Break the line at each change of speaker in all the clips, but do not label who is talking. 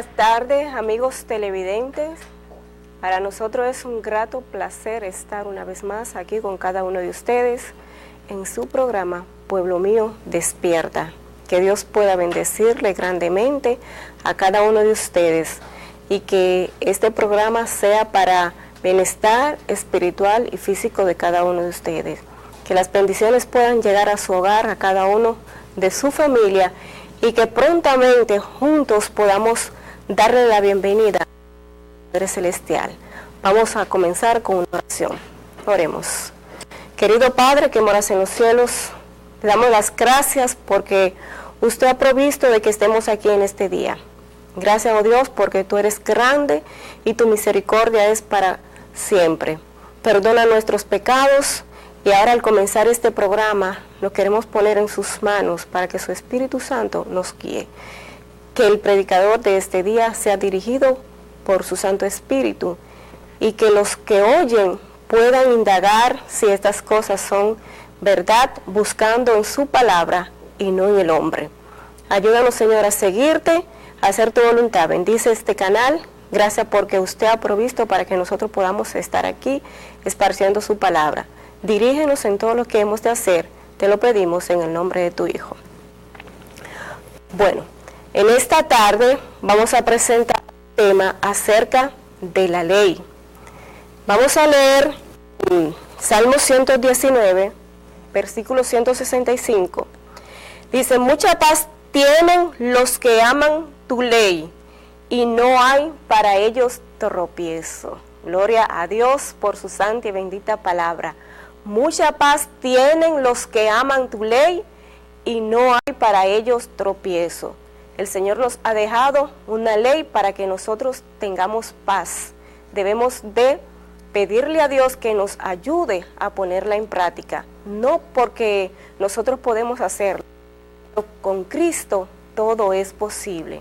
buenas tardes, amigos televidentes. Para nosotros es un grato placer estar una vez más aquí con cada uno de ustedes en su programa Pueblo Mío Despierta. Que Dios pueda bendecirle grandemente a cada uno de ustedes y que este programa sea para bienestar espiritual y físico de cada uno de ustedes. Que las bendiciones puedan llegar a su hogar, a cada uno de su familia, y que prontamente juntos podamos darle la bienvenida al Padre Celestial. Vamos a comenzar con una oración. Oremos. Querido Padre que moras en los cielos, te damos las gracias porque usted ha provisto de que estemos aquí en este día. Gracias, oh Dios, porque tú eres grande y tu misericordia es para siempre. Perdona nuestros pecados. Y ahora al comenzar este programa, lo queremos poner en sus manos para que su Espíritu Santo nos guíe. Que el predicador de este día sea dirigido por su Santo Espíritu y que los que oyen puedan indagar si estas cosas son verdad, buscando en su palabra y no en el hombre. Ayúdanos, Señor, a seguirte, a hacer tu voluntad. Bendice este canal. Gracias porque usted ha provisto para que nosotros podamos estar aquí esparciendo su palabra. Dirígenos en todo lo que hemos de hacer, te lo pedimos en el nombre de tu Hijo. Bueno, en esta tarde vamos a presentar un tema acerca de la ley. Vamos a leer Salmo 119, versículo 165. Dice, mucha paz tienen los que aman tu ley, y no hay para ellos tropiezo. Gloria a Dios por su santa y bendita palabra. Mucha paz tienen los que aman tu ley y no hay para ellos tropiezo. El Señor nos ha dejado una ley para que nosotros tengamos paz. Debemos de pedirle a Dios que nos ayude a ponerla en práctica. No porque nosotros podemos hacerlo, pero con Cristo todo es posible.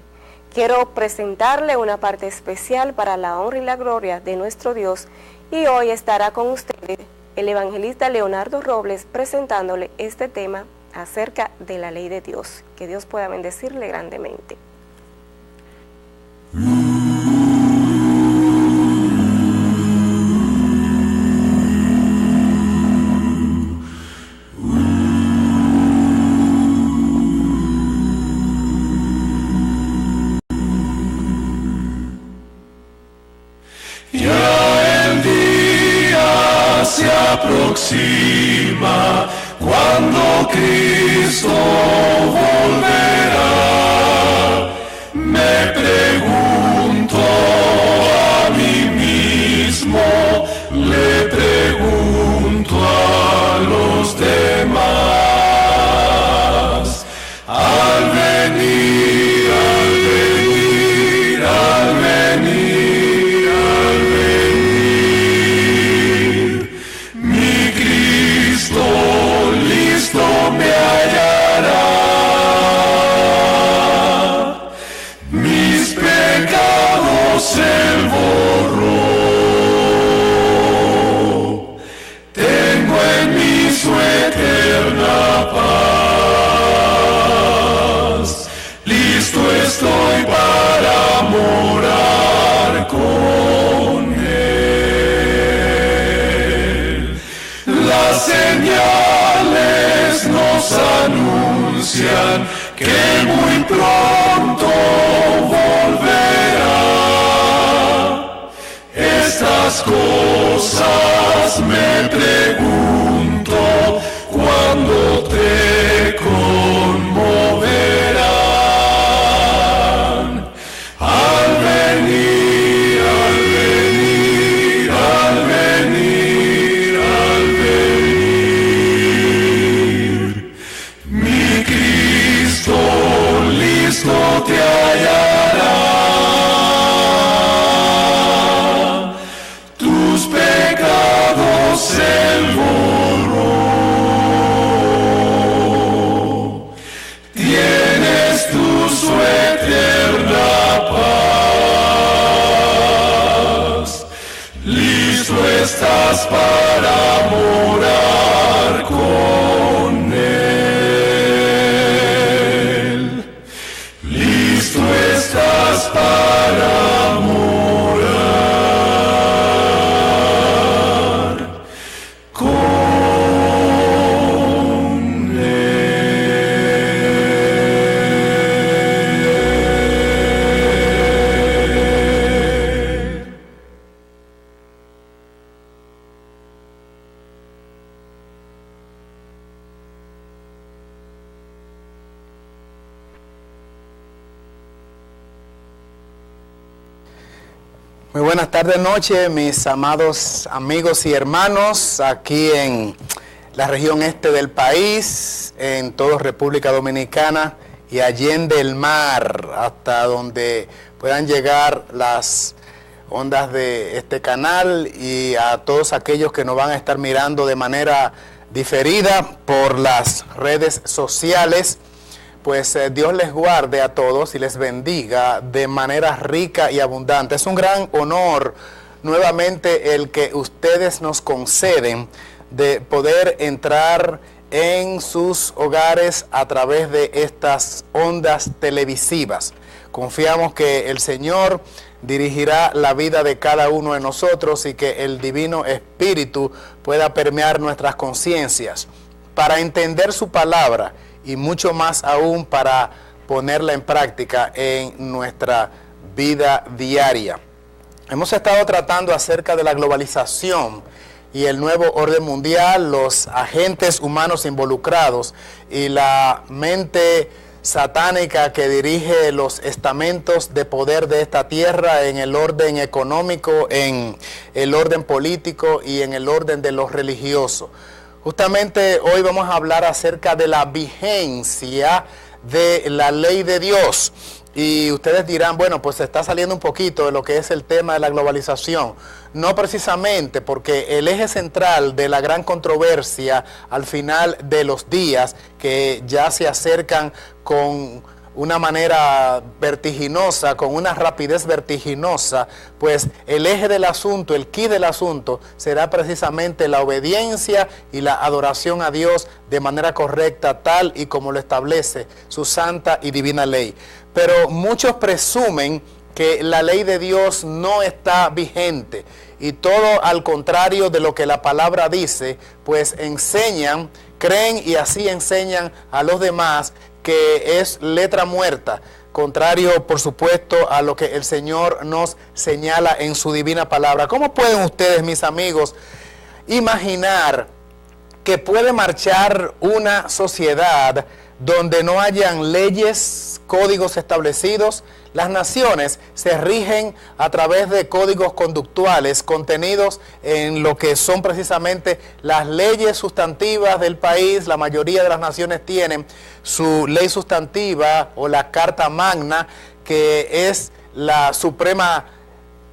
Quiero presentarle una parte especial para la honra y la gloria de nuestro Dios y hoy estará con ustedes el evangelista Leonardo Robles presentándole este tema acerca de la ley de Dios. Que Dios pueda bendecirle grandemente.
Se aproxima cuando Cristo volverá. Me pregunto a mí mismo, le pregunto a los demás. Al venir, al venir, al venir, al venir, mi Cristo listo me hallará. Mis pecados Él borró. Tengo en mí su eterna paz. Listo estoy para morar con Él. Las señales nos anuncian que muy pronto volverá. Estas cosas me pregunto cuando te conmoverán. Al venir, al venir, al venir, al venir, mi Cristo listo te hallará. Tus pecados Él borró. Tienes tú su eterna paz. Listo estás para morar con Él. Listo estás para
Muy buenas tardes, noche, mis amados amigos y hermanos, aquí en la región este del país, en toda República Dominicana y allende el mar, hasta donde puedan llegar las ondas de este canal, y a todos aquellos que nos van a estar mirando de manera diferida por las redes sociales. Pues Dios les guarde a todos y les bendiga de manera rica y abundante. Es un gran honor nuevamente el que ustedes nos conceden de poder entrar en sus hogares a través de estas ondas televisivas. Confiamos que el Señor dirigirá la vida de cada uno de nosotros y que el Divino Espíritu pueda permear nuestras conciencias para entender su palabra, y mucho más aún para ponerla en práctica en nuestra vida diaria. Hemos estado tratando acerca de la globalización y el nuevo orden mundial, los agentes humanos involucrados y la mente satánica que dirige los estamentos de poder de esta tierra en el orden económico, en el orden político y en el orden de lo religioso. Justamente hoy vamos a hablar acerca de la vigencia de la ley de Dios. Y ustedes dirán, bueno, pues se está saliendo un poquito de lo que es el tema de la globalización. No precisamente, porque el eje central de la gran controversia al final de los días, que ya se acercan con una manera vertiginosa, con una rapidez vertiginosa, pues el eje del asunto, el quid del asunto, será precisamente la obediencia y la adoración a Dios de manera correcta, tal y como lo establece su santa y divina ley. Pero muchos presumen que la ley de Dios no está vigente, y todo al contrario de lo que la palabra dice, pues enseñan, creen y así enseñan a los demás que es letra muerta, contrario por supuesto a lo que el Señor nos señala en su divina palabra. ¿Cómo pueden ustedes, mis amigos, imaginar que puede marchar una sociedad donde no hayan leyes, códigos establecidos? Las naciones se rigen a través de códigos conductuales contenidos en lo que son precisamente las leyes sustantivas del país. La mayoría de las naciones tienen su ley sustantiva o la Carta Magna, que es la suprema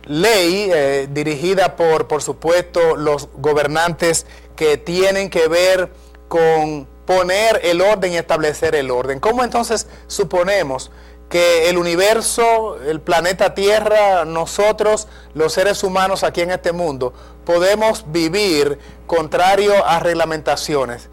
ley dirigida por supuesto, los gobernantes, que tienen que ver con poner el orden y establecer el orden. ¿Cómo entonces suponemos que el universo, el planeta Tierra, nosotros, los seres humanos aquí en este mundo, podemos vivir contrario a reglamentaciones?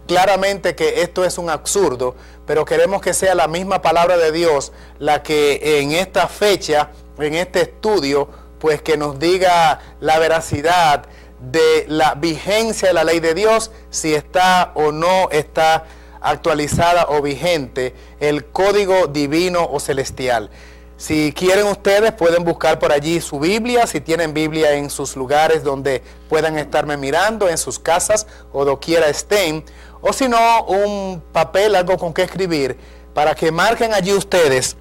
Claramente que esto es un absurdo, pero queremos que sea la misma palabra de Dios la que en esta fecha, en este estudio, pues que nos diga la veracidad de la vigencia de la ley de Dios, si está o no está actualizada o vigente el código divino o celestial. Si quieren ustedes pueden buscar por allí su Biblia, si tienen Biblia en sus lugares donde puedan estarme mirando, en sus casas o doquiera estén, o si no, un papel, algo con que escribir, para que marquen allí ustedes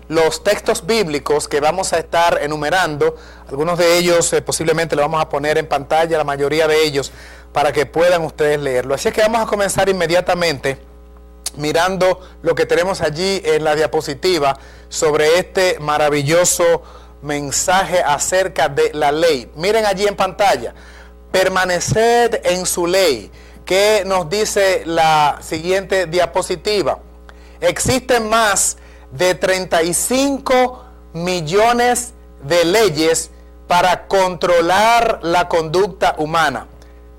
los textos bíblicos que vamos a estar enumerando. Algunos de ellos posiblemente lo vamos a poner en pantalla, la mayoría de ellos, para que puedan ustedes leerlo. Así es que vamos a comenzar inmediatamente mirando lo que tenemos allí en la diapositiva sobre este maravilloso mensaje acerca de la ley. Miren allí en pantalla, permaneced en su ley. ¿Qué nos dice la siguiente diapositiva? Existen más de 35 millones de leyes para controlar la conducta humana.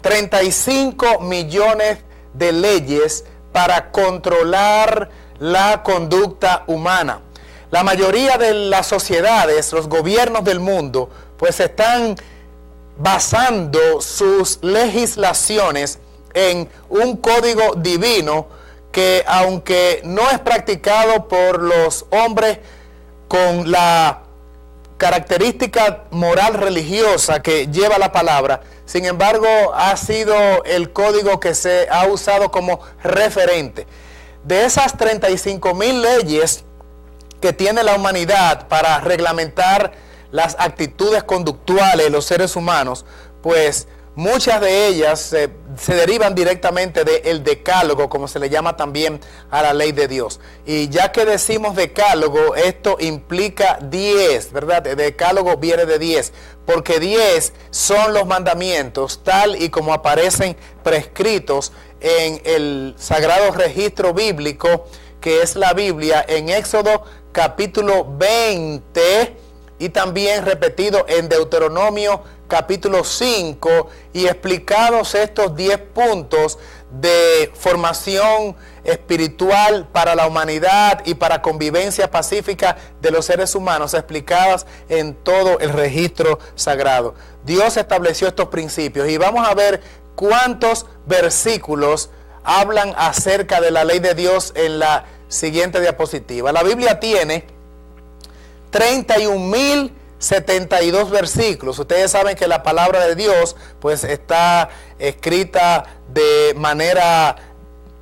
35 millones de leyes para controlar la conducta humana. La mayoría de las sociedades, los gobiernos del mundo, pues están basando sus legislaciones en un código divino que, aunque no es practicado por los hombres con la característica moral religiosa que lleva la palabra, sin embargo ha sido el código que se ha usado como referente. De esas 35,000 leyes que tiene la humanidad para reglamentar las actitudes conductuales de los seres humanos, pues muchas de ellas se derivan directamente del decálogo, como se le llama también a la ley de Dios. Y ya que decimos decálogo, esto implica 10, ¿verdad? El decálogo viene de 10, porque 10 son los mandamientos, tal y como aparecen prescritos en el sagrado registro bíblico, que es la Biblia, en Éxodo capítulo 20, y también repetido en Deuteronomio capítulo 5, y explicados estos 10 puntos de formación espiritual para la humanidad y para convivencia pacífica de los seres humanos, explicadas en todo el registro sagrado. Dios estableció estos principios y vamos a ver cuántos versículos hablan acerca de la ley de Dios en la siguiente diapositiva. La Biblia tiene 31.072 versículos. Ustedes saben que la palabra de Dios pues está escrita de manera,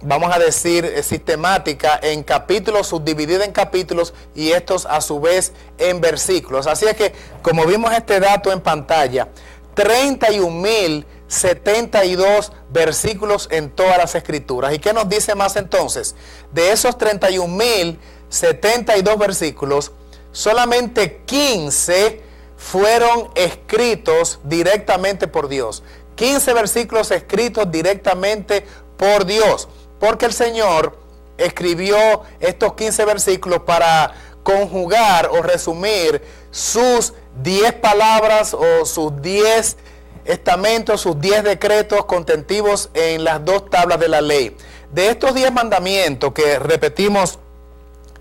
vamos a decir, sistemática, en capítulos, subdividida en capítulos, y estos a su vez en versículos. Así es que, como vimos este dato en pantalla, 31.072 versículos en todas las escrituras. ¿Y qué nos dice más entonces? De esos 31.072 versículos, solamente 15 fueron escritos directamente por Dios. 15 versículos escritos directamente por Dios, porque el Señor escribió estos 15 versículos para conjugar o resumir sus 10 palabras o sus 10 estamentos, sus 10 decretos contentivos en las 2 tablas de la ley. De estos 10 mandamientos que repetimos,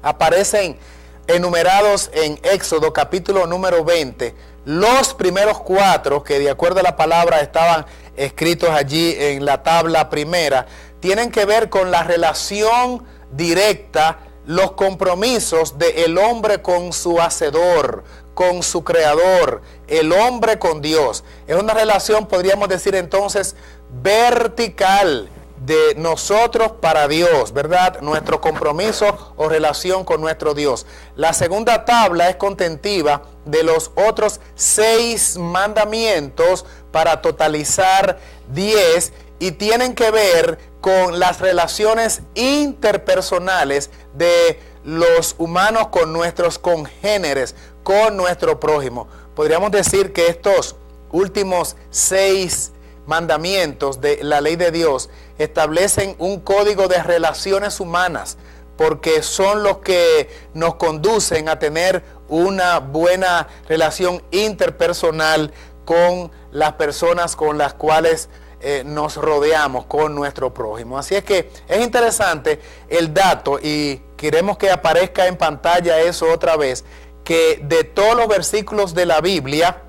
aparecen enumerados en Éxodo capítulo número 20, los primeros 4, que de acuerdo a la palabra estaban escritos allí en la tabla primera, tienen que ver con la relación directa, los compromisos del hombre con su hacedor, con su creador, el hombre con Dios. Es una relación, podríamos decir entonces, vertical, de nosotros para Dios, ¿verdad? Nuestro compromiso o relación con nuestro Dios. La segunda tabla es contentiva de los otros 6 mandamientos para totalizar 10, y tienen que ver con las relaciones interpersonales de los humanos con nuestros congéneres, con nuestro prójimo. Podríamos decir que estos últimos 6 mandamientos de la ley de Dios establecen un código de relaciones humanas, porque son los que nos conducen a tener una buena relación interpersonal con las personas con las cuales nos rodeamos, con nuestro prójimo. Así es que es interesante el dato, y queremos que aparezca en pantalla eso otra vez, que de todos los versículos de la Biblia,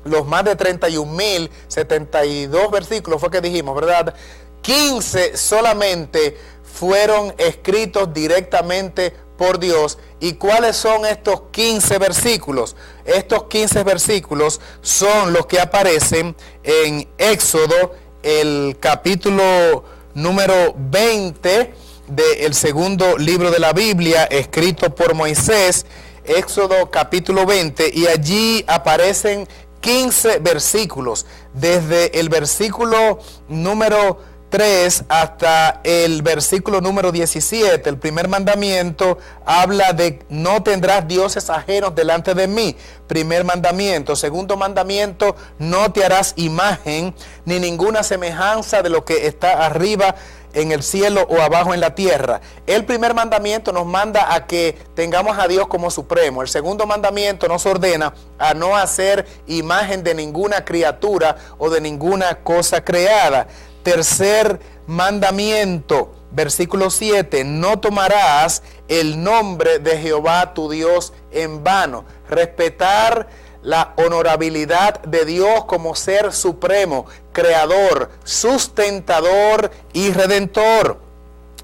los más de 31.072 versículos fue que dijimos, ¿verdad? 15 solamente fueron escritos directamente por Dios. ¿Y cuáles son estos 15 versículos? Estos 15 versículos son los que aparecen en Éxodo, el capítulo número 20 del segundo libro de la Biblia, escrito por Moisés. Éxodo capítulo 20, y allí aparecen 15 versículos, desde el versículo número 3 hasta el versículo número 17. El primer mandamiento habla de no tendrás dioses ajenos delante de mí. Primer mandamiento. Segundo mandamiento, no te harás imagen ni ninguna semejanza de lo que está arriba en el cielo o abajo en la tierra. El primer mandamiento nos manda a que tengamos a Dios como supremo. El segundo mandamiento nos ordena a no hacer imagen de ninguna criatura o de ninguna cosa creada. Tercer mandamiento, versículo 7, no tomarás el nombre de Jehová tu Dios en vano. Respetar la honorabilidad de Dios como ser supremo, creador, sustentador y redentor.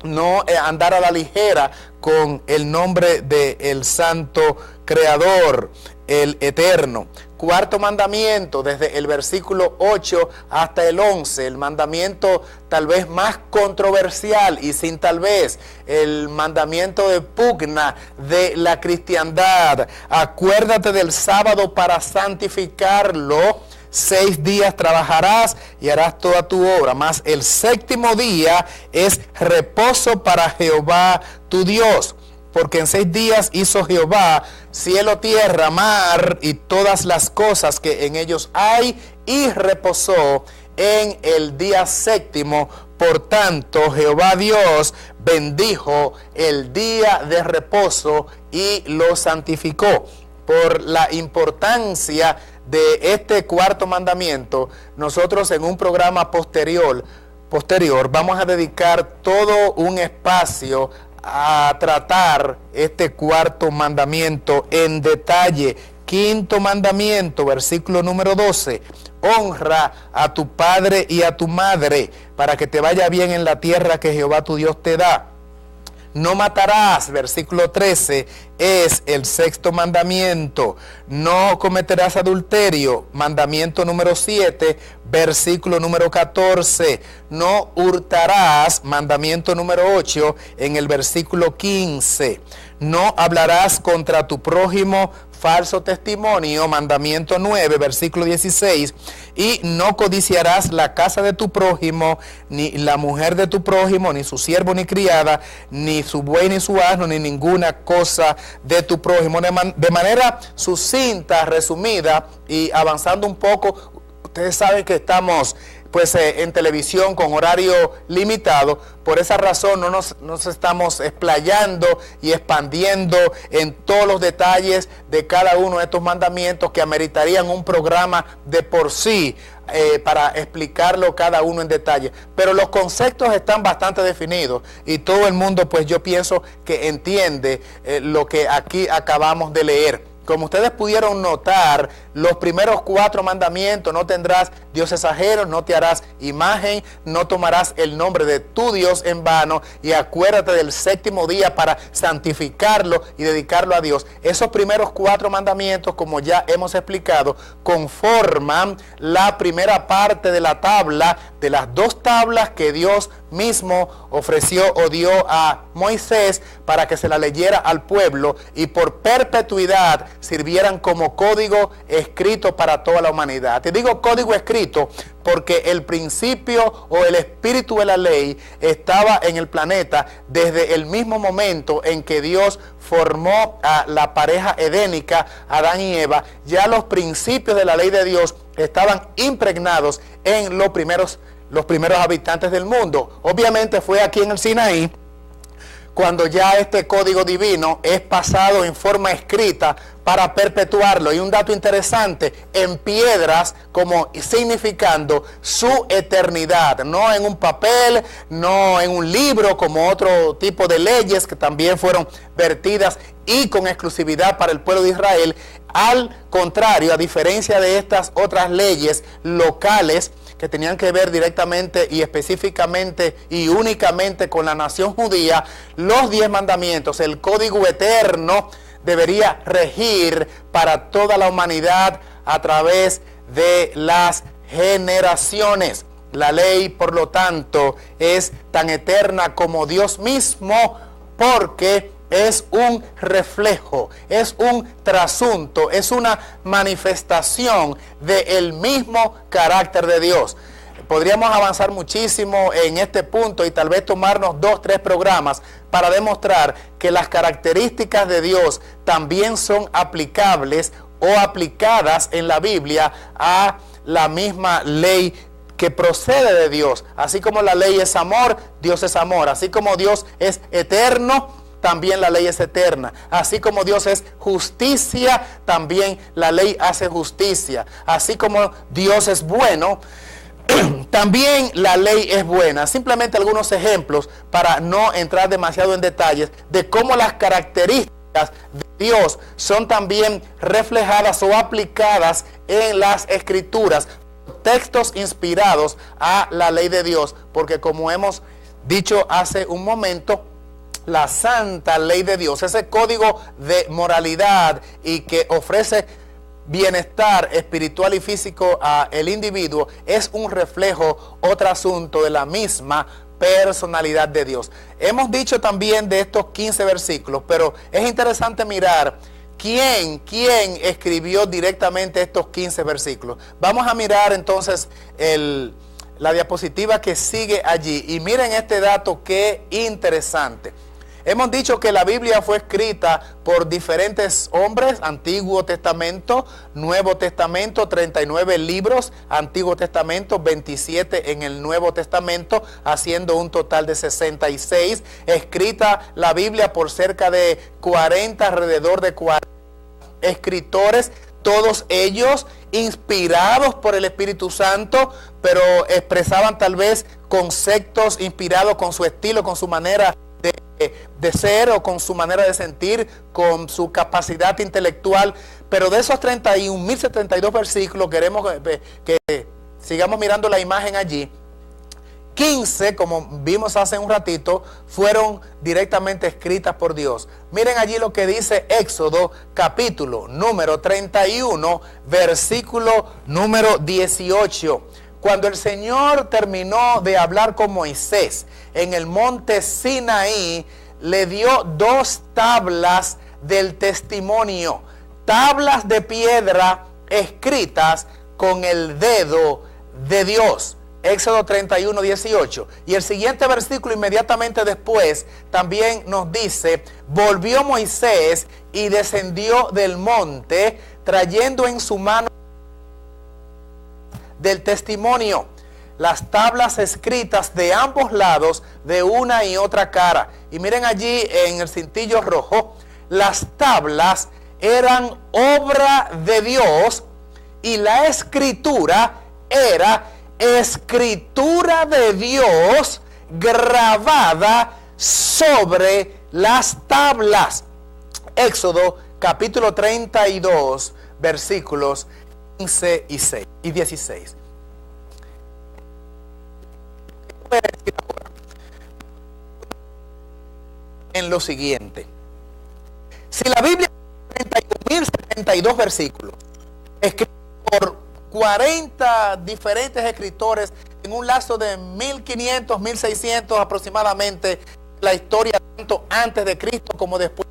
No andar a la ligera con el nombre del santo creador. el Eterno. Cuarto mandamiento, desde el versículo 8 hasta el 11, el mandamiento tal vez más controversial y sin tal vez, el mandamiento de pugna de la cristiandad. Acuérdate del sábado para santificarlo. 6 días trabajarás y harás toda tu obra, mas el séptimo día es reposo para Jehová tu Dios. Porque en 6 días hizo Jehová cielo, tierra, mar y todas las cosas que en ellos hay, y reposó en el día séptimo. Por tanto, Jehová Dios bendijo el día de reposo y lo santificó. Por la importancia de este cuarto mandamiento, nosotros en un programa posterior vamos a dedicar todo un espacio a tratar este cuarto mandamiento en detalle. Quinto mandamiento, versículo número 12. Honra a tu padre y a tu madre, para que te vaya bien en la tierra que Jehová tu Dios te da. No matarás, versículo 13, es el sexto mandamiento. No cometerás adulterio, mandamiento número 7, versículo número 14. No hurtarás, mandamiento número 8, en el versículo 15. No hablarás contra tu prójimo falso testimonio, mandamiento 9, versículo 16, y no codiciarás la casa de tu prójimo, ni la mujer de tu prójimo, ni su siervo ni criada, ni su buey ni su asno, ni ninguna cosa de tu prójimo. De manera sucinta, resumida y avanzando un poco, ustedes saben que estamos en televisión con horario limitado. Por esa razón no nos estamos explayando y expandiendo en todos los detalles de cada uno de estos mandamientos que ameritarían un programa de por sí para explicarlo cada uno en detalle. Pero los conceptos están bastante definidos y todo el mundo, pues yo pienso que entiende lo que aquí acabamos de leer. Como ustedes pudieron notar, los primeros 4 mandamientos: no tendrás dioses ajenos, no te harás imagen, no tomarás el nombre de tu Dios en vano, y acuérdate del séptimo día para santificarlo y dedicarlo a Dios. Esos primeros 4 mandamientos, como ya hemos explicado, conforman la primera parte de la tabla, de las 2 tablas que Dios mismo ofreció o dio a Moisés para que se la leyera al pueblo y por perpetuidad sirvieran como código escrito para toda la humanidad. Te digo código escrito porque el principio o el espíritu de la ley estaba en el planeta desde el mismo momento en que Dios formó a la pareja edénica, Adán y Eva. Ya los principios de la ley de Dios estaban impregnados en los primeros habitantes del mundo. Obviamente fue aquí en el Sinaí cuando ya este código divino es pasado en forma escrita para perpetuarlo. Y un dato interesante, en piedras, como significando su eternidad, no en un papel, no en un libro como otro tipo de leyes que también fueron vertidas y con exclusividad para el pueblo de Israel. Al contrario, a diferencia de estas otras leyes locales que tenían que ver directamente y específicamente y únicamente con la nación judía, los 10 mandamientos, el código eterno, debería regir para toda la humanidad a través de las generaciones. La ley, por lo tanto, es tan eterna como Dios mismo, porque es un reflejo, es un trasunto, es una manifestación del mismo carácter de Dios. Podríamos avanzar muchísimo en este punto y tal vez tomarnos 2 o 3 programas para demostrar que las características de Dios también son aplicables o aplicadas en la Biblia a la misma ley que procede de Dios. Así como la ley es amor, Dios es amor. Así como Dios es eterno, también la ley es eterna. Así como Dios es justicia, también la ley hace justicia. Así como Dios es bueno, también la ley es buena. Simplemente algunos ejemplos para no entrar demasiado en detalles de cómo las características de Dios son también reflejadas o aplicadas en las Escrituras, textos inspirados a la ley de Dios, porque como hemos dicho hace un momento, la santa ley de Dios, ese código de moralidad y que ofrece bienestar espiritual y físico al individuo, es un reflejo, otro asunto de la misma personalidad de Dios. Hemos dicho también de estos 15 versículos, pero es interesante mirar quién escribió directamente estos 15 versículos. Vamos a mirar entonces la diapositiva que sigue allí y miren este dato qué interesante. Hemos dicho que la Biblia fue escrita por diferentes hombres, Antiguo Testamento, Nuevo Testamento, 39 libros, Antiguo Testamento, 27 en el Nuevo Testamento, haciendo un total de 66. Escrita la Biblia por cerca de 40, alrededor de 40 escritores, todos ellos inspirados por el Espíritu Santo, pero expresaban tal vez conceptos inspirados con su estilo, con su manera de ser o con su manera de sentir, con su capacidad intelectual. Pero de esos 31.072 versículos, queremos que sigamos mirando la imagen allí. 15, como vimos hace un ratito, fueron directamente escritas por Dios. Miren allí lo que dice Éxodo, capítulo número 31, versículo número 18. Cuando el Señor terminó de hablar con Moisés en el monte Sinaí, le dio 2 tablas del testimonio, tablas de piedra escritas con el dedo de Dios. Éxodo 31, 18. Y el siguiente versículo inmediatamente después también nos dice: volvió Moisés y descendió del monte, trayendo en su mano del testimonio, las tablas escritas de ambos lados, de una y otra cara. Y miren allí en el cintillo rojo, las tablas eran obra de Dios y la escritura era escritura de Dios grabada sobre las tablas. Éxodo capítulo 32, versículos 15 y 16. Voy a decir ahora en lo siguiente: si la Biblia tiene 31.072 versículos escritos por 40 diferentes escritores en un lazo de 1500, 1600 aproximadamente, la historia tanto antes de Cristo como después,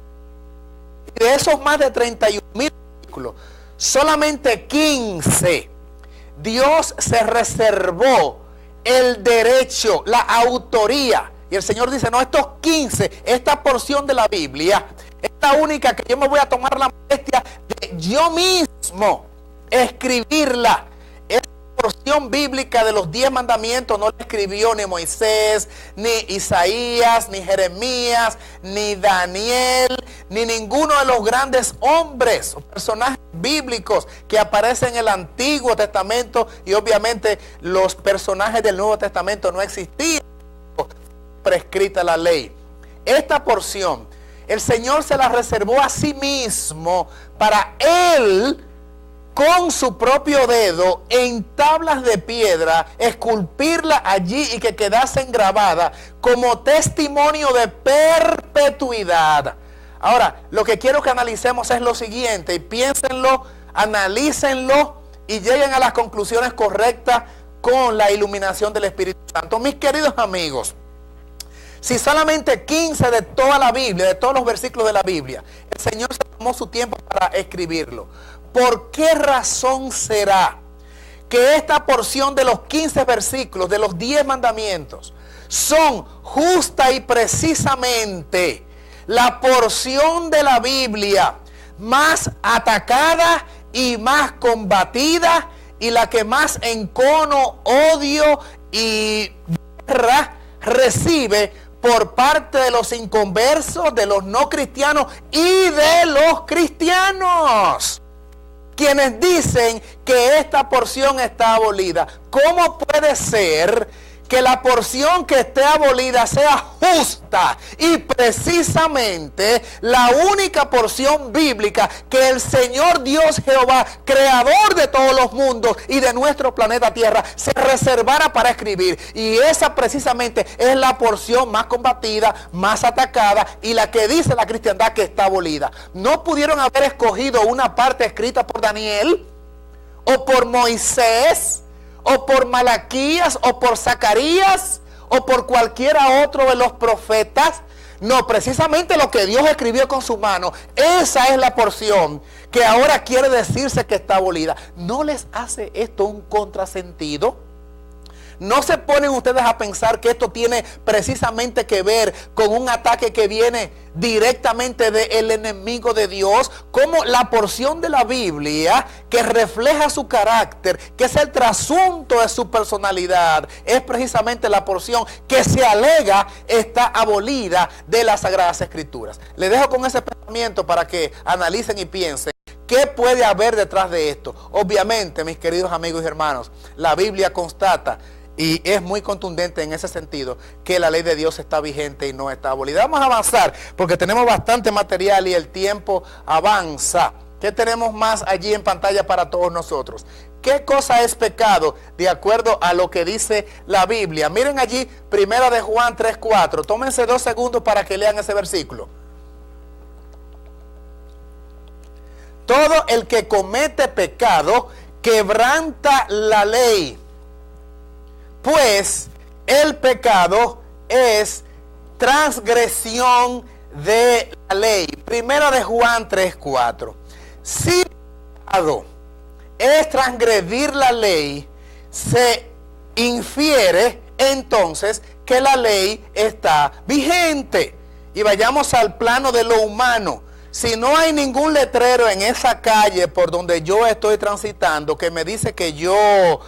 de esos más de 31.000 versículos, solamente 15 Dios se reservó el derecho, la autoría. Y el Señor dice: no, estos 15, esta porción de la Biblia, esta única que yo me voy a tomar la molestia de yo mismo escribirla. Esta porción bíblica de los 10 mandamientos no la escribió ni Moisés, ni Isaías, ni Jeremías, ni Daniel, ni ninguno de los grandes hombres o personajes bíblicos que aparecen en el Antiguo Testamento, y obviamente los personajes del Nuevo Testamento no existían prescrita la ley. Esta porción el Señor se la reservó a sí mismo para Él, con su propio dedo, en tablas de piedra, esculpirla allí y que quedasen grabadas como testimonio de perpetuidad. Ahora, lo que quiero que analicemos es lo siguiente, y piénsenlo, analícenlo y lleguen a las conclusiones correctas con la iluminación del Espíritu Santo. Mis queridos amigos, si solamente 15 de toda la Biblia, de todos los versículos de la Biblia, el Señor se tomó su tiempo para escribirlo, ¿por qué razón será que esta porción de los 15 versículos, de los 10 mandamientos, son justa y precisamente la porción de la Biblia más atacada y más combatida, y la que más encono, odio y guerra recibe por parte de los inconversos, de los no cristianos y de los cristianos, quienes dicen que esta porción está abolida? ¿Cómo puede ser que la porción que esté abolida sea justa y precisamente la única porción bíblica que el Señor Dios Jehová, creador de todos los mundos y de nuestro planeta Tierra, se reservara para escribir. Y esa precisamente es la porción más combatida, más atacada y la que dice la cristiandad que está abolida. No pudieron haber escogido una parte escrita por Daniel o por Moisés o por Malaquías, o por Zacarías, o por cualquiera otro de los profetas. No, precisamente lo que Dios escribió con su mano, esa es la porción que ahora quiere decirse que está abolida. ¿No les hace esto un contrasentido? ¿No se ponen ustedes a pensar que esto tiene precisamente que ver con un ataque que viene directamente del enemigo de Dios? Como la porción de la Biblia que refleja su carácter, que es el trasunto de su personalidad, es precisamente la porción que se alega está abolida de las Sagradas Escrituras. Les dejo con ese pensamiento para que analicen y piensen. ¿Qué puede haber detrás de esto? Obviamente, mis queridos amigos y hermanos, la Biblia constata y es muy contundente en ese sentido que la ley de Dios está vigente y no está abolida. Vamos a avanzar porque tenemos bastante material y el tiempo avanza. ¿Qué tenemos más allí en pantalla para todos nosotros? ¿Qué cosa es pecado de acuerdo a lo que dice la Biblia? Miren allí, 1 de Juan 3:4. Tómense 2 segundos para que lean ese versículo. Todo el que comete pecado quebranta la ley, pues el pecado es transgresión de la ley. 1 de Juan 3:4. Si el pecado es transgredir la ley, se infiere entonces que la ley está vigente. Y vayamos al plano de lo humano. Si no hay ningún letrero en esa calle por donde yo estoy transitando que me dice que yo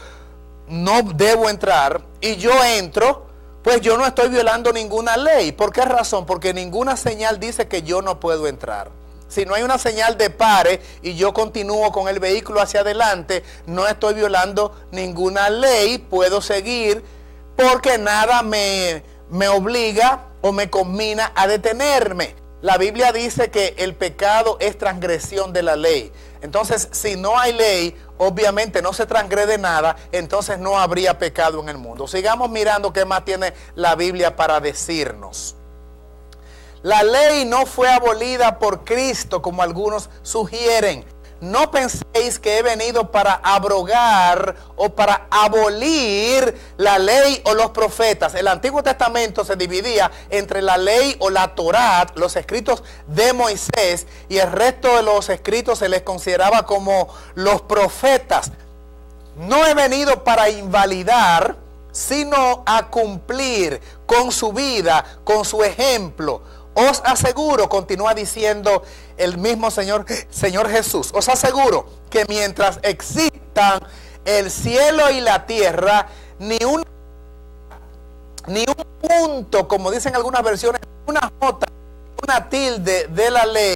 no debo entrar y yo entro, pues yo no estoy violando ninguna ley. ¿Por qué razón? Porque ninguna señal dice que yo no puedo entrar. Si no hay una señal de pare y yo continúo con el vehículo hacia adelante, no estoy violando ninguna ley, puedo seguir porque nada me obliga o me conmina a detenerme. La Biblia dice que el pecado es transgresión de la ley. Entonces, si no hay ley, obviamente no se transgrede nada, entonces no habría pecado en el mundo. Sigamos mirando qué más tiene la Biblia para decirnos. La ley no fue abolida por Cristo, como algunos sugieren. No penséis que he venido para abrogar o para abolir la ley o los profetas. El Antiguo Testamento se dividía entre la ley o la Torá, los escritos de Moisés, y el resto de los escritos se les consideraba como los profetas. No he venido para invalidar, sino a cumplir con su vida, con su ejemplo. Os aseguro, continúa diciendo el mismo Señor Jesús, os aseguro que mientras existan el cielo y la tierra, ni un punto, como dicen algunas versiones, una jota, una tilde de la ley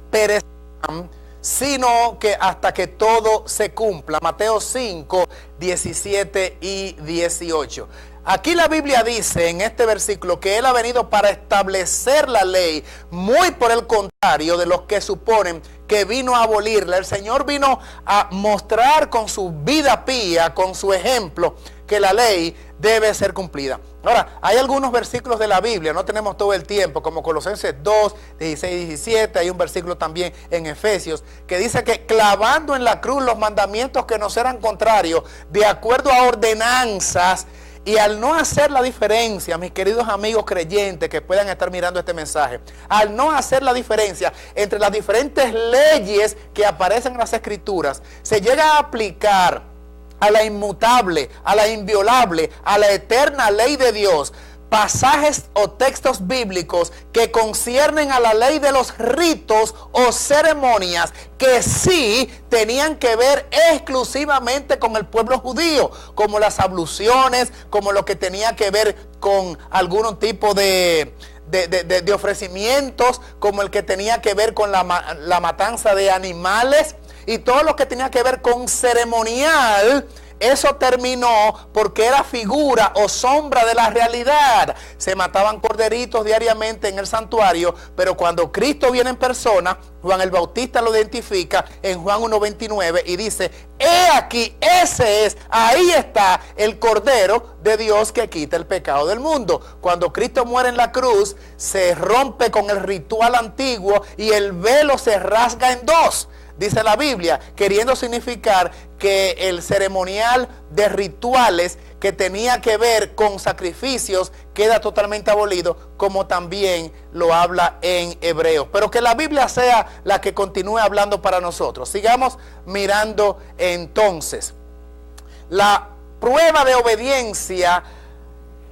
perecerán, sino que hasta que todo se cumpla. Mateo 5, 17 y 18. Aquí la Biblia dice en este versículo que Él ha venido para establecer la ley, muy por el contrario de los que suponen que vino a abolirla. El Señor vino a mostrar con su vida pía, con su ejemplo, que la ley debe ser cumplida. Ahora, hay algunos versículos de la Biblia, no tenemos todo el tiempo, como Colosenses 2, 16 y 17, hay un versículo también en Efesios, que dice que clavando en la cruz los mandamientos que nos eran contrarios, de acuerdo a ordenanzas. Y al no hacer la diferencia, mis queridos amigos creyentes que puedan estar mirando este mensaje, al no hacer la diferencia entre las diferentes leyes que aparecen en las Escrituras, se llega a aplicar a la inmutable, a la inviolable, a la eterna ley de Dios, pasajes o textos bíblicos que conciernen a la ley de los ritos o ceremonias que sí tenían que ver exclusivamente con el pueblo judío, como las abluciones, como lo que tenía que ver con algún tipo de ofrecimientos, como el que tenía que ver con la matanza de animales, y todo lo que tenía que ver con ceremonial Eso terminó porque era figura o sombra de la realidad. Se mataban corderitos diariamente en el santuario, pero cuando Cristo viene en persona, Juan el Bautista lo identifica en Juan 1:29 y dice: he aquí, ese es, ahí está el Cordero de Dios que quita el pecado del mundo. Cuando Cristo muere en la cruz, se rompe con el ritual antiguo y el velo se rasga en dos. Dice la Biblia, queriendo significar que el ceremonial de rituales que tenía que ver con sacrificios queda totalmente abolido, como también lo habla en Hebreos. Pero que la Biblia sea la que continúe hablando para nosotros. Sigamos mirando entonces. La prueba de obediencia,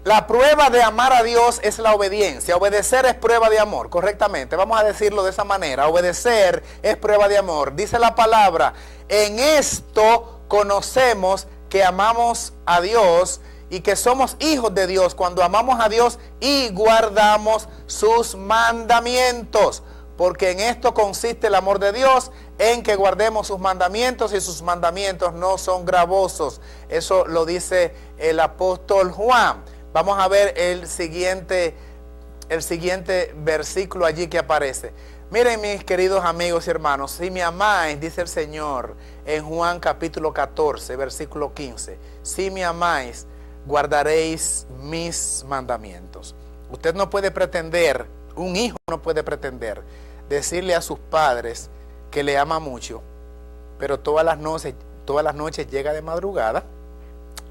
la prueba de amar a Dios es la obediencia. Obedecer es prueba de amor, correctamente. Vamos a decirlo de esa manera. Obedecer es prueba de amor. Dice la palabra: en esto conocemos que amamos a Dios y que somos hijos de Dios, cuando amamos a Dios y guardamos sus mandamientos. Porque en esto consiste el amor de Dios, en que guardemos sus mandamientos, y sus mandamientos no son gravosos. Eso lo dice el apóstol Juan. Vamos a ver el siguiente versículo allí que aparece. Miren, mis queridos amigos y hermanos, si me amáis, dice el Señor en Juan capítulo 14, versículo 15, si me amáis, guardaréis mis mandamientos. Usted no puede pretender, un hijo no puede pretender decirle a sus padres que le ama mucho, pero todas las noches llega de madrugada,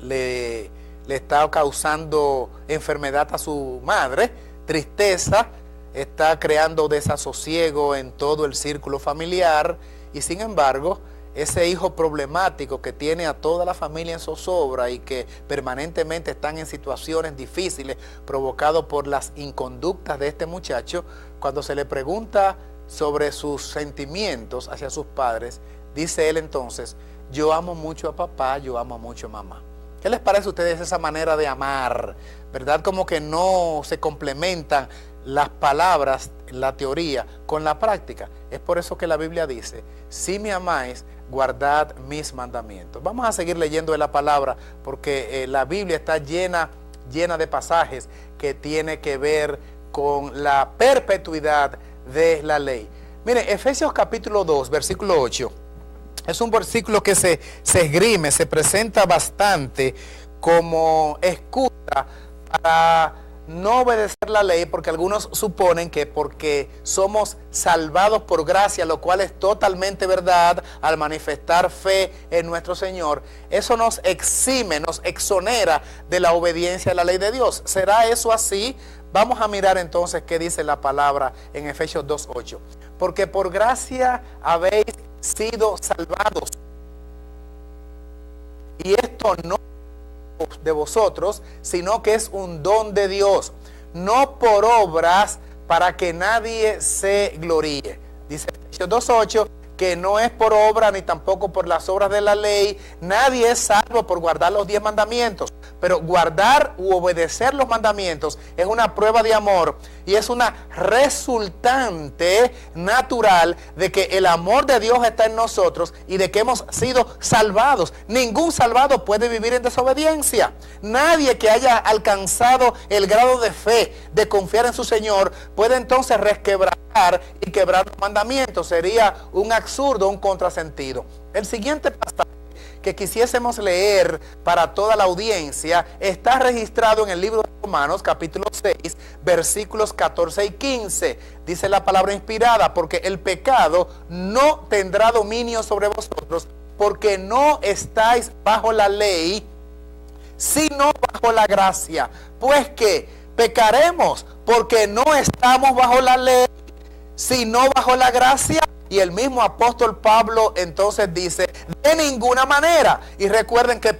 le está causando enfermedad a su madre, tristeza, está creando desasosiego en todo el círculo familiar, y sin embargo, ese hijo problemático que tiene a toda la familia en zozobra y que permanentemente están en situaciones difíciles provocados por las inconductas de este muchacho, cuando se le pregunta sobre sus sentimientos hacia sus padres, dice él entonces: yo amo mucho a papá, yo amo mucho a mamá. ¿Qué les parece a ustedes esa manera de amar? ¿Verdad? Como que no se complementan las palabras, la teoría, con la práctica. Es por eso que la Biblia dice: si me amáis, guardad mis mandamientos. Vamos a seguir leyendo de la palabra, porque la Biblia está llena de pasajes que tiene que ver con la perpetuidad de la ley. Miren, Efesios capítulo 2, versículo 8. Es un versículo que se esgrime, se presenta bastante como excusa para no obedecer la ley, porque algunos suponen que porque somos salvados por gracia, lo cual es totalmente verdad, al manifestar fe en nuestro Señor, eso nos exime, nos exonera de la obediencia a la ley de Dios. ¿Será eso así? Vamos a mirar entonces qué dice la palabra en Efesios 2:8. Porque por gracia habéis sido salvados, y esto no de vosotros, sino que es un don de Dios, no por obras, para que nadie se gloríe. Dice Efesios 2:8 que no es por obra ni tampoco por las obras de la ley. Nadie es salvo por guardar los 10 mandamientos, pero guardar u obedecer los mandamientos es una prueba de amor y es una resultante natural de que el amor de Dios está en nosotros y de que hemos sido salvados. Ningún salvado puede vivir en desobediencia. Nadie que haya alcanzado el grado de fe, de confiar en su Señor, puede entonces resquebrajar y quebrar los mandamientos. Sería un absurdo, un contrasentido. El siguiente pasaje que quisiésemos leer para toda la audiencia está registrado en el libro de Romanos capítulo 6 versículos 14 y 15. Dice la palabra inspirada: porque el pecado no tendrá dominio sobre vosotros, porque no estáis bajo la ley, sino bajo la gracia. Pues que pecaremos porque no estamos bajo la ley, sino bajo la gracia. Y el mismo apóstol Pablo entonces dice: de ninguna manera. Y recuerden que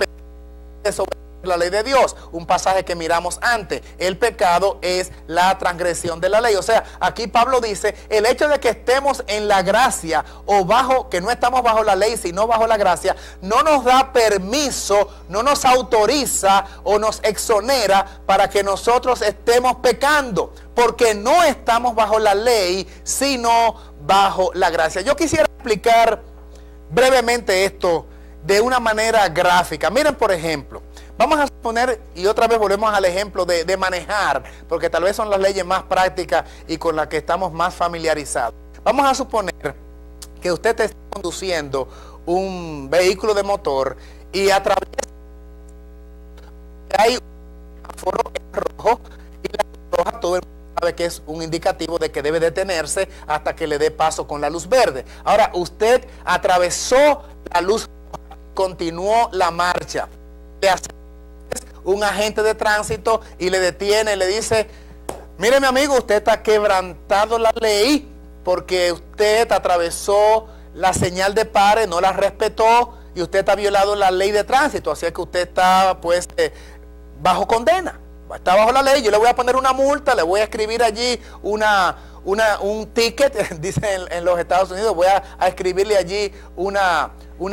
desobedecer la ley de Dios, un pasaje que miramos antes, el pecado es la transgresión de la ley. O sea, aquí Pablo dice: el hecho de que estemos en la gracia, o bajo, que no estamos bajo la ley sino bajo la gracia, no nos da permiso, no nos autoriza o nos exonera para que nosotros estemos pecando, porque no estamos bajo la ley sino bajo la gracia. Yo quisiera explicar brevemente esto de una manera gráfica. Miren, por ejemplo, vamos a suponer, y otra vez volvemos al ejemplo de manejar, porque tal vez son las leyes más prácticas y con las que estamos más familiarizados. Vamos a suponer que usted está conduciendo un vehículo de motor y atraviesa, hay un semáforo rojo, y la luz roja todo el mundo sabe que es un indicativo de que debe detenerse hasta que le dé paso con la luz verde. Ahora, usted atravesó la luz roja, continuó la marcha, le hace un agente de tránsito y le detiene, le dice: mire, mi amigo, usted está quebrantando la ley porque usted atravesó la señal de pare, no la respetó y usted está violando la ley de tránsito, así es que usted está pues bajo condena, está bajo la ley. Yo le voy a poner una multa, le voy a escribir allí un ticket, dicen en los Estados Unidos, voy a escribirle allí una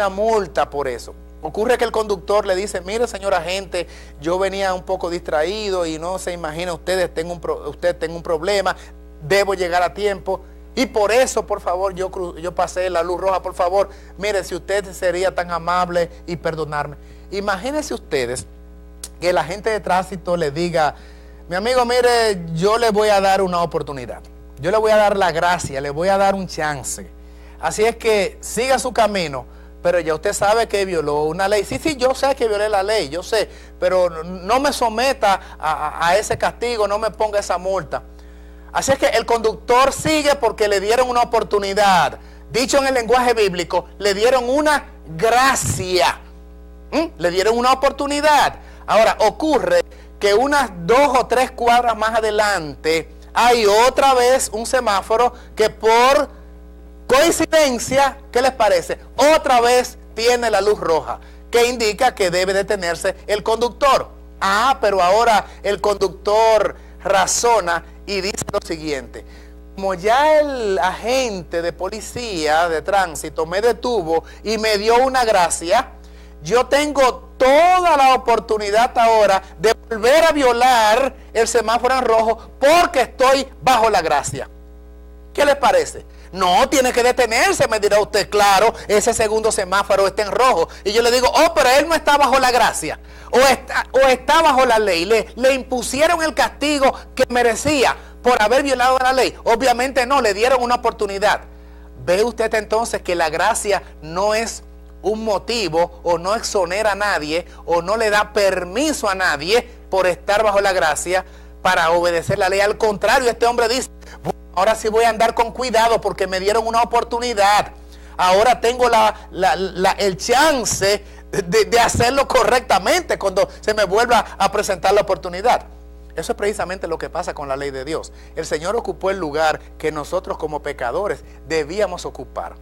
multa por eso. Ocurre que el conductor le dice: mire, señor agente, yo venía un poco distraído y no se imagina usted tengo un problema, debo llegar a tiempo y por eso, por favor, yo pasé la luz roja, por favor, mire, si usted sería tan amable y perdonarme. Imagínense ustedes que el agente de tránsito le diga: mi amigo, mire, yo le voy a dar una oportunidad, yo le voy a dar la gracia, le voy a dar un chance, así es que siga su camino, pero ya usted sabe que violó una ley. Sí, yo sé que violé la ley, yo sé, pero no me someta a ese castigo, no me ponga esa multa. Así es que el conductor sigue porque le dieron una oportunidad. Dicho en el lenguaje bíblico, le dieron una gracia. Le dieron una oportunidad. Ahora, ocurre que unas 2 o 3 cuadras más adelante hay otra vez un semáforo que por coincidencia, ¿qué les parece? Otra vez tiene la luz roja, que indica que debe detenerse el conductor. Pero ahora el conductor razona y dice lo siguiente: como ya el agente de policía de tránsito me detuvo y me dio una gracia, yo tengo toda la oportunidad ahora de volver a violar el semáforo en rojo porque estoy bajo la gracia. ¿Qué les parece? No, tiene que detenerse, me dirá usted. Claro, ese segundo semáforo está en rojo. Y yo le digo: pero él no está bajo la gracia. O está bajo la ley. Le impusieron el castigo que merecía por haber violado la ley. Obviamente no, le dieron una oportunidad. ¿Ve usted entonces que la gracia no es un motivo o no exonera a nadie o no le da permiso a nadie por estar bajo la gracia para obedecer la ley? Al contrario, este hombre dice: ahora sí voy a andar con cuidado porque me dieron una oportunidad. Ahora tengo el chance de hacerlo correctamente cuando se me vuelva a presentar la oportunidad. Eso es precisamente lo que pasa con la ley de Dios. El Señor ocupó el lugar que nosotros como pecadores debíamos ocupar.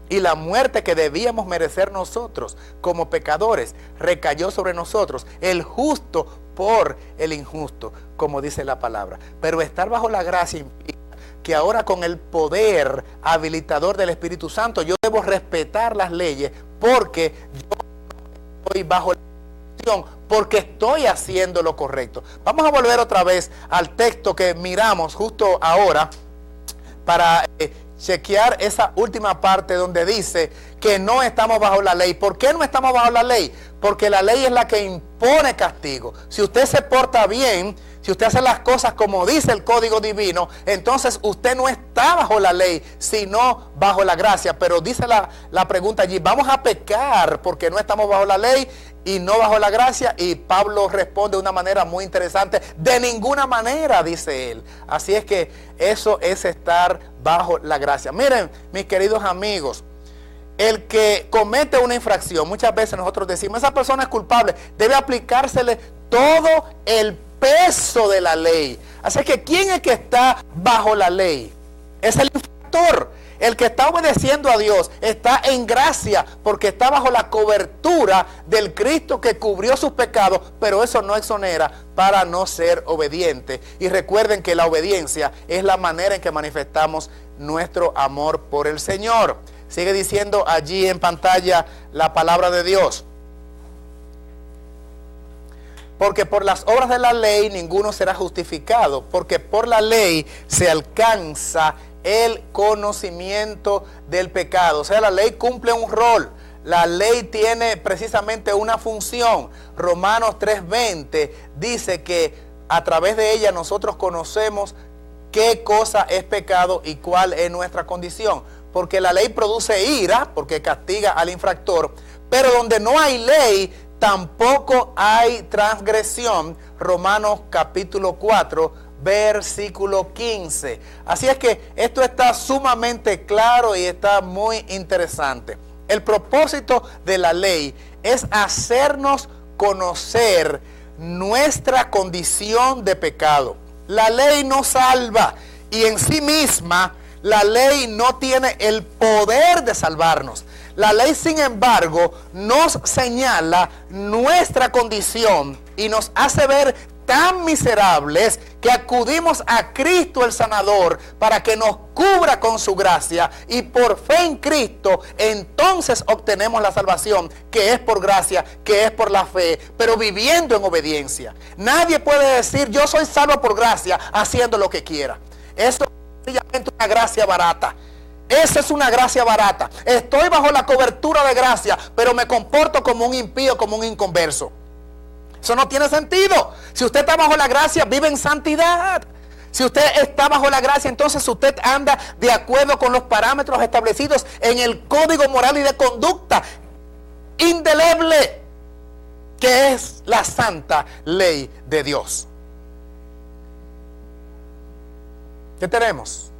Y la muerte que debíamos merecer nosotros como pecadores recayó sobre nosotros, el justo por el injusto, como dice la palabra. Pero estar bajo la gracia implica que ahora con el poder habilitador del Espíritu Santo yo debo respetar las leyes porque yo estoy bajo la acción, porque estoy haciendo lo correcto. Vamos a volver otra vez al texto que miramos justo ahora para chequear esa última parte donde dice que no estamos bajo la ley. ¿Por qué no estamos bajo la ley? Porque la ley es la que impone castigo. Si usted se porta bien, si usted hace las cosas como dice el código divino, entonces usted no está bajo la ley, sino bajo la gracia. Pero dice la pregunta allí: ¿vamos a pecar porque no estamos bajo la ley y no bajo la gracia? Y Pablo responde de una manera muy interesante: de ninguna manera, dice él. Así es que eso es estar bajo la gracia. Miren, mis queridos amigos, el que comete una infracción, muchas veces nosotros decimos: esa persona es culpable, debe aplicársele todo el peso de la ley. Así que ¿quién es que está bajo la ley? Es el infractor. El que está obedeciendo a Dios está en gracia porque está bajo la cobertura del Cristo que cubrió sus pecados, pero eso no exonera para no ser obediente. Y recuerden que la obediencia es la manera en que manifestamos nuestro amor por el Señor. Sigue diciendo allí en pantalla la palabra de Dios: porque por las obras de la ley ninguno será justificado, porque por la ley se alcanza el conocimiento del pecado. O sea, la ley cumple un rol. La ley tiene precisamente una función. Romanos 3:20 dice que a través de ella nosotros conocemos qué cosa es pecado y cuál es nuestra condición. Porque la ley produce ira, porque castiga al infractor, pero donde no hay ley, tampoco hay transgresión. Romanos capítulo 4, versículo 15. Así es que esto está sumamente claro y está muy interesante. El propósito de la ley es hacernos conocer nuestra condición de pecado. La ley nos salva y en sí misma la ley no tiene el poder de salvarnos. La ley, sin embargo, nos señala nuestra condición y nos hace ver tan miserables que acudimos a Cristo el sanador para que nos cubra con su gracia, y por fe en Cristo entonces obtenemos la salvación, que es por gracia, que es por la fe, pero viviendo en obediencia. Nadie puede decir yo soy salvo por gracia haciendo lo que quiera. Eso es sencillamente una gracia barata. Esa es una gracia barata. Estoy bajo la cobertura de gracia, pero me comporto como un impío, como un inconverso. Eso no tiene sentido. Si usted está bajo la gracia, vive en santidad. Si usted está bajo la gracia, entonces usted anda de acuerdo con los parámetros establecidos en el código moral y de conducta indeleble, que es la santa ley de Dios. ¿Qué tenemos?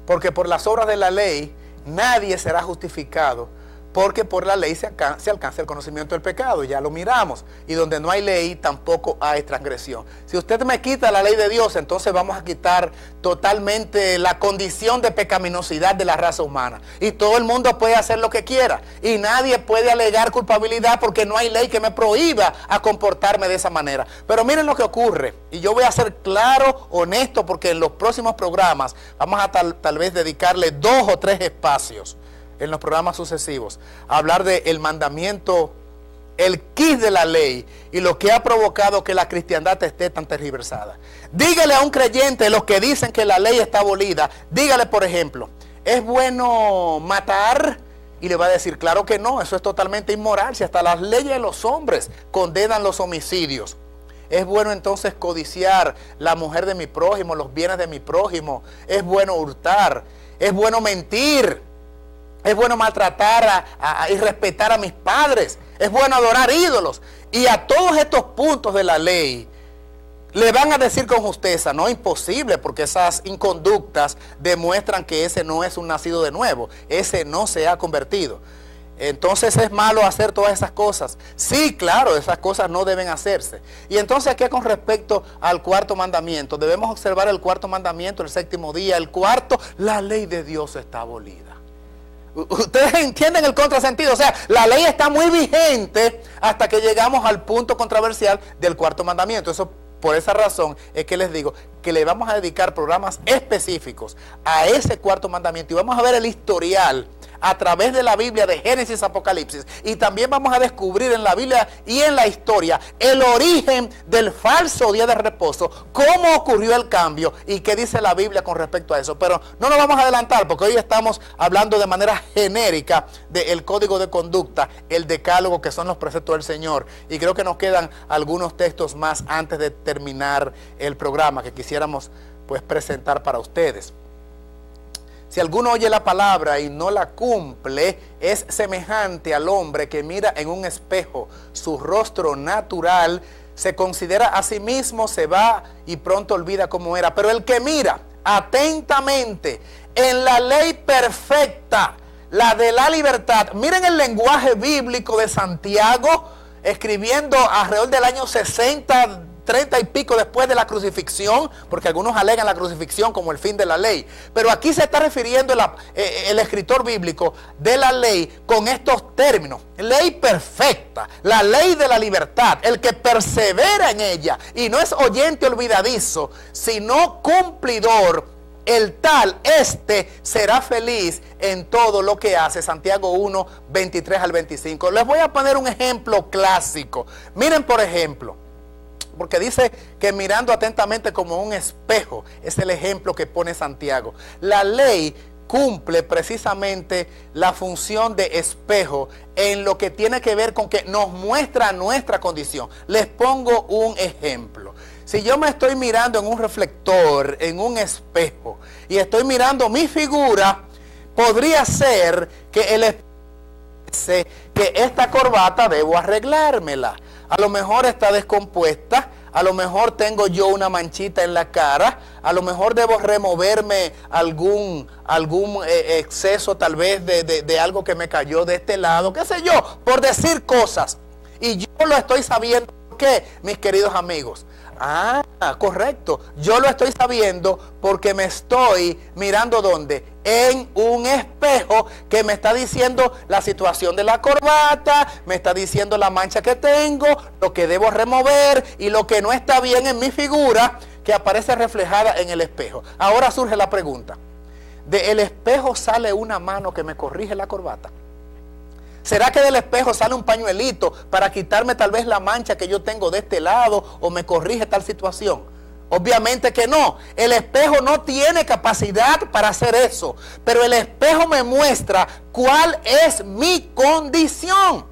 Porque por las obras de la ley nadie será justificado, porque por la ley se alcanza el conocimiento del pecado. Ya lo miramos. Y donde no hay ley tampoco hay transgresión. Si usted me quita la ley de Dios, entonces vamos a quitar totalmente la condición de pecaminosidad de la raza humana. Y todo el mundo puede hacer lo que quiera. Y nadie puede alegar culpabilidad porque no hay ley que me prohíba a comportarme de esa manera. Pero miren lo que ocurre. Y yo voy a ser claro, honesto, porque en los próximos programas vamos a tal vez dedicarle 2 o 3 espacios en los programas sucesivos, a hablar del mandamiento, el quid de la ley y lo que ha provocado que la cristiandad esté tan tergiversada. Dígale a un creyente, los que dicen que la ley está abolida, dígale, por ejemplo, ¿es bueno matar? Y le va a decir, claro que no, eso es totalmente inmoral, si hasta las leyes de los hombres condenan los homicidios. ¿Es bueno entonces codiciar la mujer de mi prójimo, los bienes de mi prójimo? ¿Es bueno hurtar? ¿Es bueno mentir? Es bueno maltratar y respetar a mis padres. Es bueno adorar ídolos. Y a todos estos puntos de la ley le van a decir con justeza, no, imposible, porque esas inconductas demuestran que ese no es un nacido de nuevo. Ese no se ha convertido. Entonces es malo hacer todas esas cosas. Sí, claro, esas cosas no deben hacerse. Y entonces, ¿qué con respecto al cuarto mandamiento? Debemos observar el cuarto mandamiento, el 7º día. El cuarto, la ley de Dios está abolida. Ustedes entienden el contrasentido. O sea, la ley está muy vigente hasta que llegamos al punto controversial del cuarto mandamiento. Eso, por esa razón es que les digo que le vamos a dedicar programas específicos a ese cuarto mandamiento y vamos a ver el historial a través de la Biblia de Génesis, Apocalipsis, y también vamos a descubrir en la Biblia y en la historia el origen del falso día de reposo, cómo ocurrió el cambio y qué dice la Biblia con respecto a eso. Pero no nos vamos a adelantar porque hoy estamos hablando de manera genérica del código de conducta, el decálogo, que son los preceptos del Señor, y creo que nos quedan algunos textos más antes de terminar el programa que quisiéramos pues presentar para ustedes. Si alguno oye la palabra y no la cumple, es semejante al hombre que mira en un espejo su rostro natural, se considera a sí mismo, se va y pronto olvida cómo era. Pero el que mira atentamente en la ley perfecta, la de la libertad, miren el lenguaje bíblico de Santiago, escribiendo alrededor del año 60, 30 y pico después de la crucifixión, porque algunos alegan la crucifixión como el fin de la ley, pero aquí se está refiriendo el escritor bíblico de la ley con estos términos: ley perfecta, la ley de la libertad, el que persevera en ella y no es oyente olvidadizo, sino cumplidor, el tal, será feliz en todo lo que hace. Santiago 1, 23 al 25. Les voy a poner un ejemplo clásico. Miren, por ejemplo, porque dice que mirando atentamente como un espejo, es el ejemplo que pone Santiago. La ley cumple precisamente la función de espejo en lo que tiene que ver con que nos muestra nuestra condición. Les pongo un ejemplo. Si yo me estoy mirando en un reflector, en un espejo, y estoy mirando mi figura, podría ser que el espejo dice que esta corbata debo arreglármela. A lo mejor está descompuesta, a lo mejor tengo yo una manchita en la cara, a lo mejor debo removerme algún exceso tal vez de algo que me cayó de este lado, qué sé yo, por decir cosas. Y yo lo estoy sabiendo. ¿Por qué, mis queridos amigos? Ah, correcto. Yo lo estoy sabiendo porque me estoy mirando ¿dónde? En un espejo que me está diciendo la situación de la corbata, me está diciendo la mancha que tengo, lo que debo remover y lo que no está bien en mi figura que aparece reflejada en el espejo. Ahora surge la pregunta: ¿del espejo sale una mano que me corrige la corbata? ¿Será que del espejo sale un pañuelito para quitarme tal vez la mancha que yo tengo de este lado o me corrige tal situación? Obviamente que no. El espejo no tiene capacidad para hacer eso. Pero el espejo me muestra cuál es mi condición.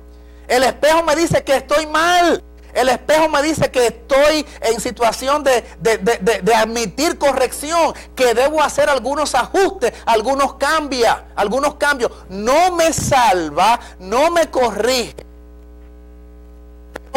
El espejo me dice que estoy mal. El espejo me dice que estoy en situación de admitir corrección, que debo hacer algunos ajustes, algunos cambios. No me salva, no me corrige.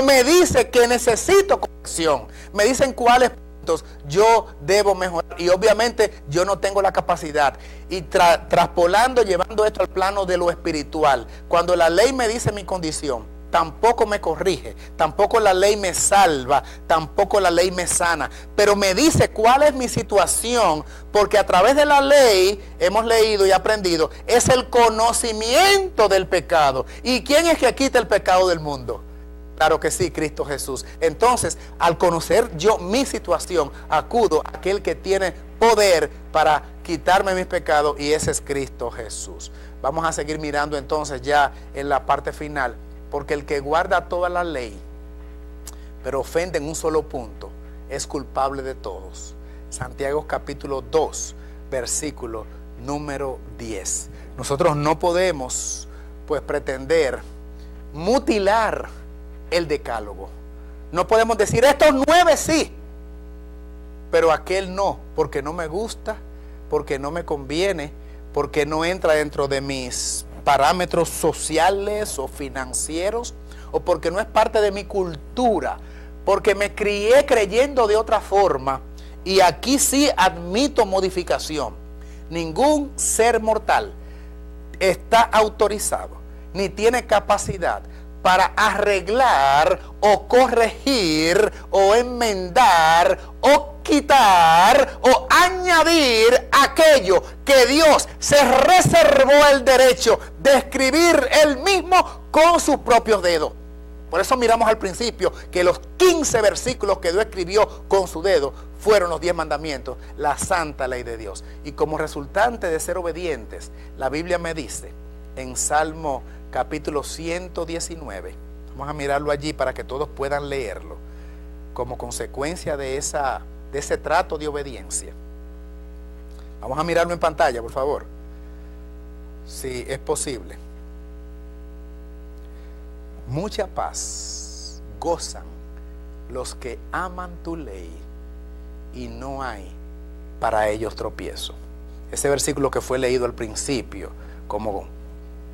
Me dice que necesito corrección. Me dicen cuáles puntos yo debo mejorar. Y obviamente yo no tengo la capacidad. Y traspolando, llevando esto al plano de lo espiritual, cuando la ley me dice mi condición, tampoco me corrige, tampoco la ley me salva, tampoco la ley me sana, pero me dice cuál es mi situación, porque a través de la ley hemos leído y aprendido, es el conocimiento del pecado. ¿Y quién es que quita el pecado del mundo? Claro que sí, Cristo Jesús. Entonces, al conocer yo mi situación, acudo a aquel que tiene poder para quitarme mis pecados, y ese es Cristo Jesús. Vamos a seguir mirando entonces ya en la parte final. Porque el que guarda toda la ley, pero ofende en un solo punto, es culpable de todos. Santiago capítulo 2, versículo número 10. Nosotros no podemos, pues, pretender mutilar el decálogo. No podemos decir, estos 9 sí, pero aquel no, porque no me gusta, porque no me conviene, porque no entra dentro de mis parámetros sociales o financieros, o porque no es parte de mi cultura, porque me crié creyendo de otra forma. Y aquí sí admito modificación. Ningún ser mortal está autorizado ni tiene capacidad para arreglar o corregir o enmendar o quitar o añadir aquello que Dios se reservó el derecho de escribir él mismo con sus propios dedos. Por eso miramos al principio que los 15 versículos que Dios escribió con su dedo fueron los 10 mandamientos, la santa ley de Dios. Y como resultante de ser obedientes, la Biblia me dice en Salmo capítulo 119, vamos a mirarlo allí para que todos puedan leerlo, como consecuencia de ese trato de obediencia. Vamos a mirarlo en pantalla, por favor, si es posible. Mucha paz gozan los que aman tu ley, y no hay para ellos tropiezo. Ese versículo que fue leído al principio como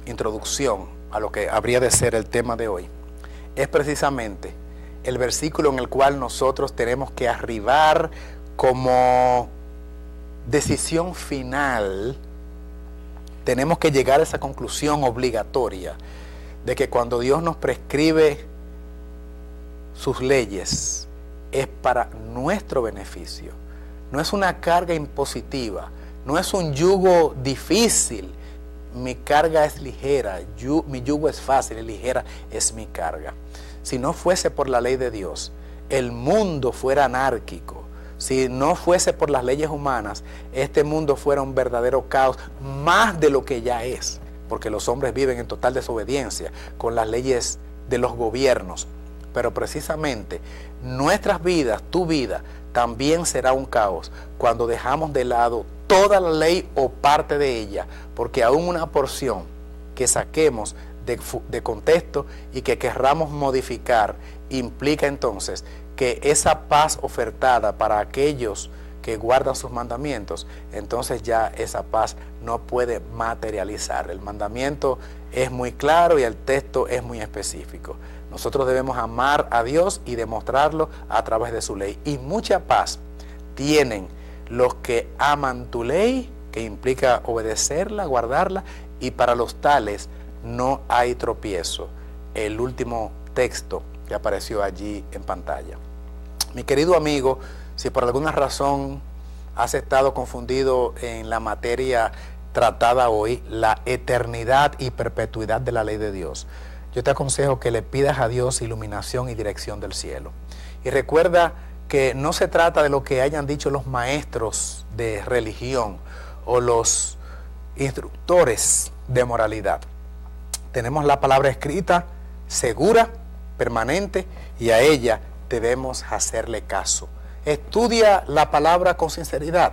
introducción a lo que habría de ser el tema de hoy, es precisamente el versículo en el cual nosotros tenemos que arribar como decisión final. Tenemos que llegar a esa conclusión obligatoria de que cuando Dios nos prescribe sus leyes es para nuestro beneficio. No es una carga impositiva, no es un yugo difícil. Mi carga es ligera, mi yugo es fácil y ligera es mi carga. Si no fuese por la ley de Dios, el mundo fuera anárquico. Si no fuese por las leyes humanas, este mundo fuera un verdadero caos, más de lo que ya es, porque los hombres viven en total desobediencia con las leyes de los gobiernos. Pero precisamente nuestras vidas, tu vida, también será un caos cuando dejamos de lado toda la ley o parte de ella, porque aún una porción que saquemos de contexto y que querramos modificar, implica entonces que esa paz ofertada para aquellos que guardan sus mandamientos, entonces ya esa paz no puede materializar. El mandamiento es muy claro y el texto es muy específico. Nosotros debemos amar a Dios y demostrarlo a través de su ley. Y mucha paz tienen los que aman tu ley, que implica obedecerla, guardarla, y para los tales no hay tropiezo. El último texto que apareció allí en pantalla. Mi querido amigo, si por alguna razón has estado confundido en la materia tratada hoy, la eternidad y perpetuidad de la ley de Dios, yo te aconsejo que le pidas a Dios iluminación y dirección del cielo. Y recuerda que no se trata de lo que hayan dicho los maestros de religión o los instructores de moralidad. Tenemos la palabra escrita, segura, permanente, y a ella debemos hacerle caso. Estudia la palabra con sinceridad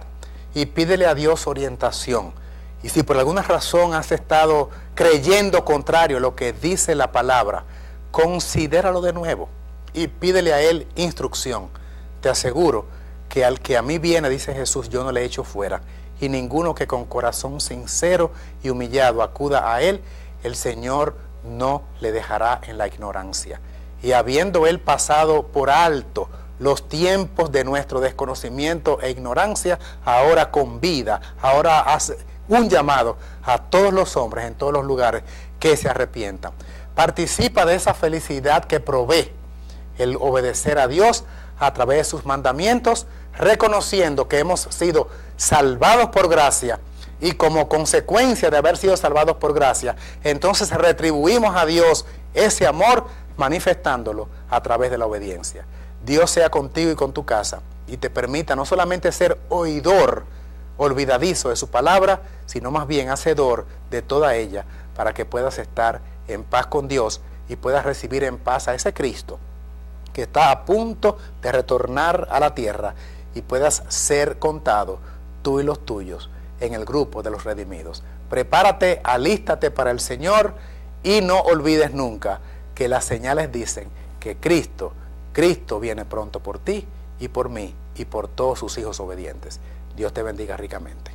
y pídele a Dios orientación. Y si por alguna razón has estado creyendo contrario a lo que dice la palabra, considéralo de nuevo y pídele a Él instrucción. Te aseguro que al que a mí viene, dice Jesús, yo no le echo fuera. Y ninguno que con corazón sincero y humillado acuda a Él, el Señor no le dejará en la ignorancia. Y habiendo Él pasado por alto los tiempos de nuestro desconocimiento e ignorancia, ahora convida, ahora hace un llamado a todos los hombres en todos los lugares que se arrepientan. Participa de esa felicidad que provee el obedecer a Dios a través de sus mandamientos, reconociendo que hemos sido salvados por gracia, y como consecuencia de haber sido salvados por gracia, entonces retribuimos a Dios ese amor manifestándolo a través de la obediencia. Dios sea contigo y con tu casa, y te permita no solamente ser oidor olvidadizo de su palabra, sino más bien hacedor de toda ella, para que puedas estar en paz con Dios y puedas recibir en paz a ese Cristo que está a punto de retornar a la tierra, y puedas ser contado, tú y los tuyos, en el grupo de los redimidos. Prepárate, alístate para el Señor, y no olvides nunca que las señales dicen que Cristo viene pronto por ti y por mí y por todos sus hijos obedientes. Dios te bendiga ricamente.